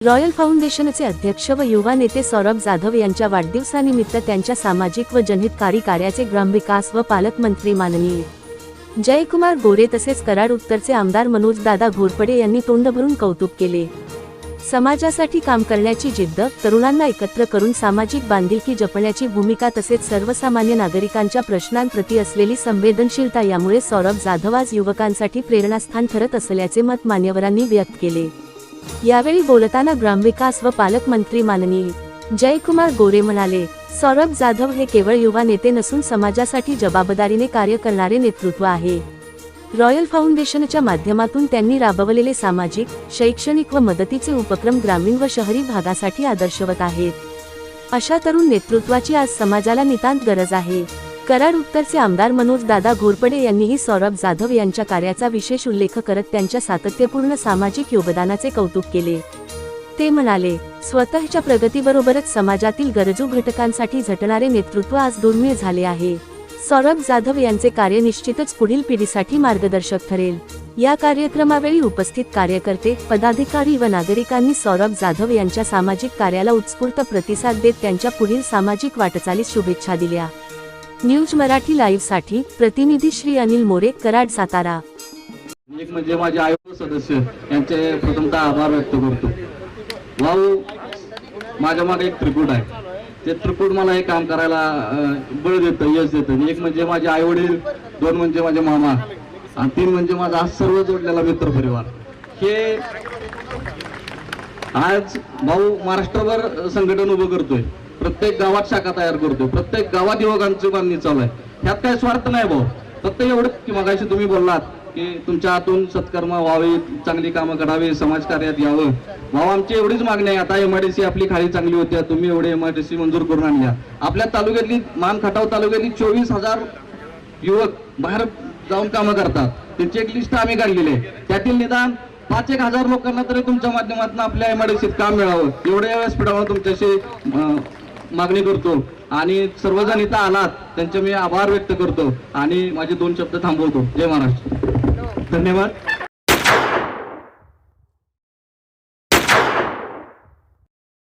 Royal फाउंडेशनचे अध्यक्ष व युवा नेते सौरभ जाधव यांच्या वाढदिवसानिमित्त त्यांच्या सामाजिक व जनहितकारी कार्याचे ग्रामविकास व पालकमंत्री माननीय जयकुमार गोरे तसेच कराड उत्तरचे आमदार मनोज दादा घोरपडे यांनी तोंड भरून कौतुक केले। समाजासाठी काम करण्याची जिद्द, तरुणांना एकत्र करून सामाजिक बांधिलकी जपण्याची भूमिका तसेच सर्वसामान्य नागरिकांच्या प्रश्नांप्रती असलेली संवेदनशीलता यामुळे सौरभ जाधव आज युवकांसाठी प्रेरणास्थान ठरत असल्याचे मत मान्यवरांनी व्यक्त केले। यावेळी बोलताना ग्रामविकास व पालकमंत्री माननीय जयकुमार गोरे म्हणाले, सौरभ जाधव हे केवळ युवा नेते नसून समाजासाठी जबाबदारीने कार्य करणारे नेतृत्व आहे। रॉयल फाउंडेशनच्या माध्यमातून त्यांनी राबवलेले सामाजिक, शैक्षणिक व मदतीचे उपक्रम ग्रामीण व शहरी भागासाठी आदर्शवत आहेत। अशा तरुण नेतृत्वाची आज समाजाला नितांत गरज आहे। कराड उत्तरचे आमदार मनोज दादा घोरपडे यांनीही सौरभ जाधव यांच्या कार्याचा विशेष उल्लेख करत त्यांच्या सातत्यपूर्ण सामाजिक योगदानाचे कौतुक केले। ते म्हणाले, स्वतःच्या प्रगतीबरोबरच समाजातील गरजू घटकांसाठी झटणारे नेतृत्व आज दुर्मिळ झाले आहे। सौरभ जाधव यांचे कार्य निश्चितच पुढील पिढीसाठी मार्गदर्शक ठरेल। या कार्यक्रमावेळी उपस्थित कार्यकर्ते, पदाधिकारी व नागरिकांनी सौरभ जाधव यांच्या सामाजिक कार्याला उत्स्फूर्त प्रतिसाद देत त्यांच्या पुढील सामाजिक वाटचालीस शुभेच्छा दिल्या। न्यूज मराठी लाईव्ह साठी प्रतिनिधी श्री अनिल मोरे, कराड, सातारा। एक म्हणजे माझे आयोग सदस्य यांचे प्रथमतः आभार व्यक्त करतो। भाऊ, माझ्या मागे एक त्रिकूट आहे, ते त्रिकूट मला हे काम करायला बळ देतं, यश देतं। एक म्हणजे माझे आई वडील, दोन म्हणजे माझे मामा आणि तीन म्हणजे माझा सर्व जोडलेला मित्र परिवार। हे आज भाऊ महाराष्ट्रभर संघटन उभं करतोय, प्रत्येक गावात शाखा तयार करतोय, प्रत्येक गावात युवकांची बांधणी चालू आहे। ह्यात काही स्वार्थ नाही भाऊ, फक्त एवढं की मगाशी तुम्ही बोललात की तुमच्या हातून सत्कर्म व्हावे, चांगली कामं करावी, समाजकार्यात यावं। भाऊ, आमची एवढीच मागणी आहे। आता MIDC आपली खाली चांगली होती, तुम्ही एवढे MIDC मंजूर करून आणल्या। आपल्या तालुक्यातली, मान खटाव तालुक्यातली 24,000 युवक बाहेर जाऊन कामं करतात, त्यांची एक लिस्ट आम्ही काढलेली आहे। त्यातील निदान 5-1 लोकांना तरी तुमच्या माध्यमातून आपल्या MIDCत काम मिळावं, एवढ्या व्यासपीठावर तुमच्याशी मागणी करतो। आणि सर्वजण इथं आलात त्यांचे मी आभार व्यक्त करतो आणि माझे 2 शब्द थांबवतो। जय महाराष्ट्र, धन्यवाद।